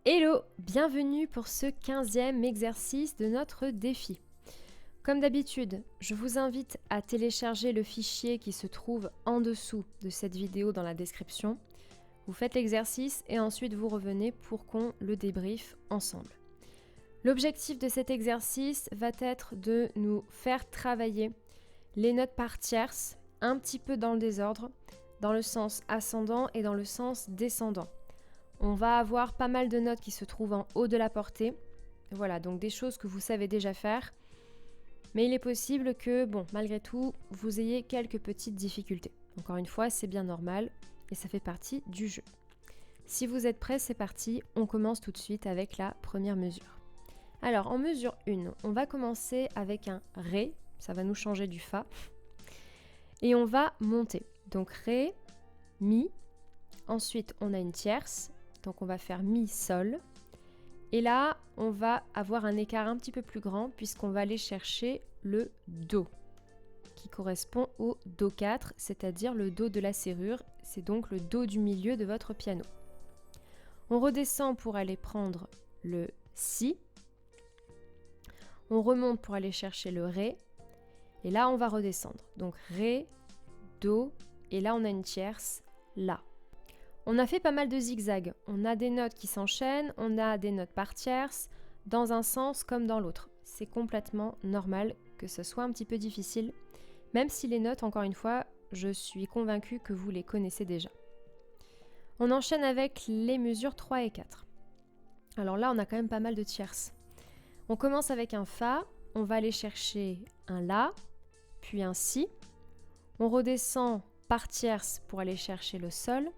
Hello, bienvenue pour ce 15e exercice de notre défi. Comme d'habitude, je vous invite à télécharger le fichier qui se trouve en dessous de cette vidéo dans la description. Vous faites l'exercice et ensuite vous revenez pour qu'on le débriefe ensemble. L'objectif de cet exercice va être de nous faire travailler les notes par tierces, un petit peu dans le désordre, dans le sens ascendant et dans le sens descendant. On va avoir pas mal de notes qui se trouvent en haut de la portée. Voilà, donc des choses que vous savez déjà faire. Mais il est possible que, malgré tout, vous ayez quelques petites difficultés. Encore une fois, c'est bien normal et ça fait partie du jeu. Si vous êtes prêts, c'est parti. On commence tout de suite avec la première mesure. Alors, en mesure 1, on va commencer avec un Ré. Ça va nous changer du Fa. Et on va monter. Donc Ré, Mi. Ensuite, on a une tierce. Donc on va faire Mi, Sol. Et là, on va avoir un écart un petit peu plus grand puisqu'on va aller chercher le Do, qui correspond au Do 4, c'est-à-dire le Do de la serrure. C'est donc le Do du milieu de votre piano. On redescend pour aller prendre le Si. On remonte pour aller chercher le Ré. Et là, on va redescendre. Donc Ré, Do, et là, on a une tierce, La. On a fait pas mal de zigzags. On a des notes qui s'enchaînent, on a des notes par tierces, dans un sens comme dans l'autre. C'est complètement normal que ce soit un petit peu difficile, même si les notes, encore une fois, je suis convaincue que vous les connaissez déjà. On enchaîne avec les mesures 3 et 4. Alors là, on a quand même pas mal de tierces. On commence avec un Fa, on va aller chercher un La, puis un Si. On redescend par tierce pour aller chercher le Sol.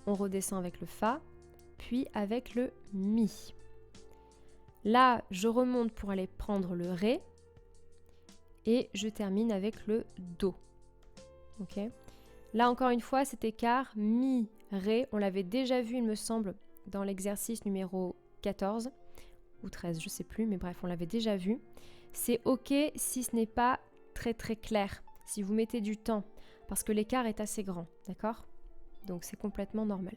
On redescend avec le Fa, puis avec le Mi. Là, je remonte pour aller prendre le Ré et je termine avec le Do. Ok. Là, encore une fois, cet écart Mi, Ré, on l'avait déjà vu, il me semble, dans l'exercice numéro 14 ou 13, je sais plus, mais bref, on l'avait déjà vu. C'est ok si ce n'est pas très très clair, si vous mettez du temps, parce que l'écart est assez grand, d'accord ? Donc c'est complètement normal.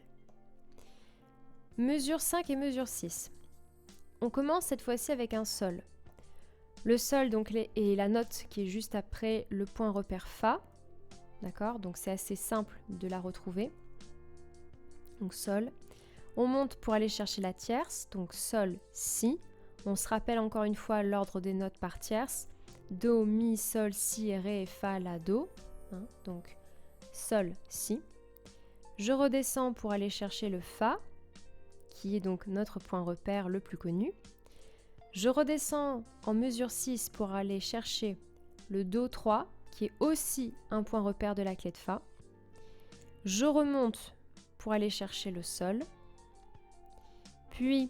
Mesure 5 et mesure 6. On commence cette fois-ci avec un Sol. Le Sol donc, est la note qui est juste après le point repère Fa. D'accord ? Donc c'est assez simple de la retrouver. Donc Sol. On monte pour aller chercher la tierce. Donc Sol, Si. On se rappelle encore une fois l'ordre des notes par tierce. Do, Mi, Sol, Si, Ré, Fa, La, Do. Donc Sol, Si. Je redescends pour aller chercher le Fa, qui est donc notre point repère le plus connu. Je redescends en mesure 6 pour aller chercher le Do 3, qui est aussi un point repère de la clé de Fa. Je remonte pour aller chercher le Sol, puis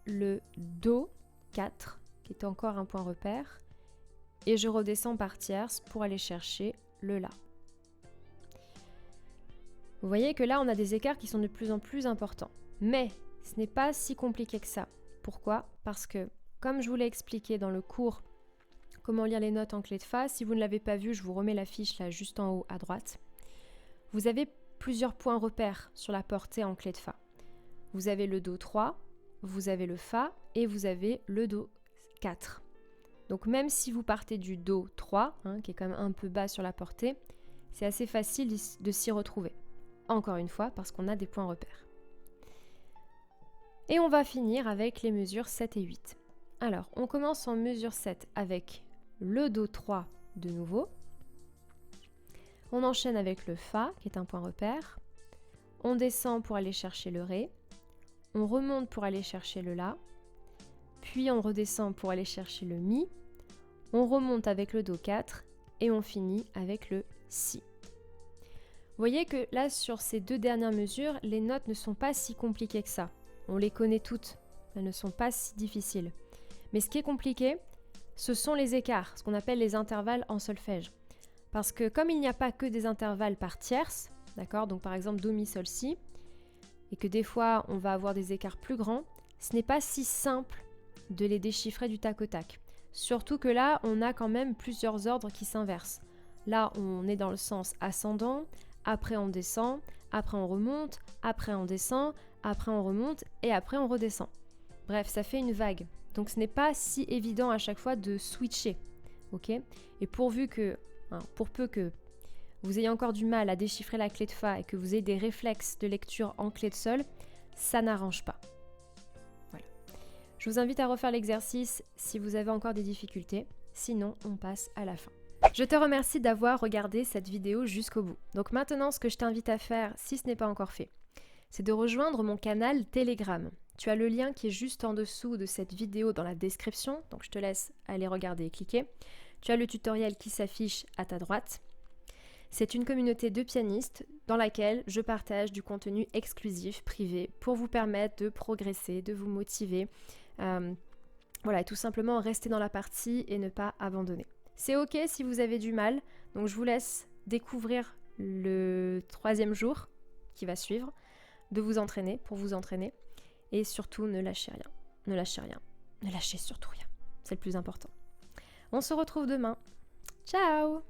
le Do 4, qui est encore un point repère, et je redescends par tierce pour aller chercher le La. Vous voyez que là, on a des écarts qui sont de plus en plus importants. Mais ce n'est pas si compliqué que ça. Pourquoi ? Parce que, comme je vous l'ai expliqué dans le cours « Comment lire les notes en clé de Fa », si vous ne l'avez pas vu, je vous remets la fiche là juste en haut à droite. Vous avez plusieurs points repères sur la portée en clé de Fa. Vous avez le Do 3, vous avez le Fa et vous avez le Do 4. Donc même si vous partez du Do 3, qui est quand même un peu bas sur la portée, c'est assez facile de s'y retrouver. Encore une fois, parce qu'on a des points repères. Et on va finir avec les mesures 7 et 8. Alors, on commence en mesure 7 avec le Do 3 de nouveau. On enchaîne avec le Fa, qui est un point repère. On descend pour aller chercher le Ré. On remonte pour aller chercher le La. Puis on redescend pour aller chercher le Mi. On remonte avec le Do 4. Et on finit avec le Si. Vous voyez que là, sur ces deux dernières mesures, les notes ne sont pas si compliquées que ça. On les connaît toutes, elles ne sont pas si difficiles. Mais ce qui est compliqué, ce sont les écarts, ce qu'on appelle les intervalles en solfège. Parce que comme il n'y a pas que des intervalles par tierce, d'accord, donc par exemple Do, Mi, Sol, Si, et que des fois on va avoir des écarts plus grands, ce n'est pas si simple de les déchiffrer du tac au tac. Surtout que là, on a quand même plusieurs ordres qui s'inversent. Là, on est dans le sens ascendant, après on descend, après on remonte, après on descend, après on remonte et après on redescend. Bref, ça fait une vague. Donc ce n'est pas si évident à chaque fois de switcher. Ok ? Et pour peu que vous ayez encore du mal à déchiffrer la clé de Fa et que vous ayez des réflexes de lecture en clé de Sol, ça n'arrange pas. Voilà. Je vous invite à refaire l'exercice si vous avez encore des difficultés. Sinon, on passe à la fin. Je te remercie d'avoir regardé cette vidéo jusqu'au bout. Donc maintenant, ce que je t'invite à faire, si ce n'est pas encore fait, c'est de rejoindre mon canal Telegram. Tu as le lien qui est juste en dessous de cette vidéo dans la description, donc je te laisse aller regarder et cliquer. Tu as le tutoriel qui s'affiche à ta droite. C'est une communauté de pianistes dans laquelle je partage du contenu exclusif, privé, pour vous permettre de progresser, de vous motiver. Voilà, et tout simplement rester dans la partie et ne pas abandonner. C'est ok si vous avez du mal, donc je vous laisse découvrir le 3e jour qui va suivre, de vous entraîner, pour vous entraîner, et surtout ne lâchez rien, ne lâchez rien, ne lâchez surtout rien, c'est le plus important. On se retrouve demain, ciao!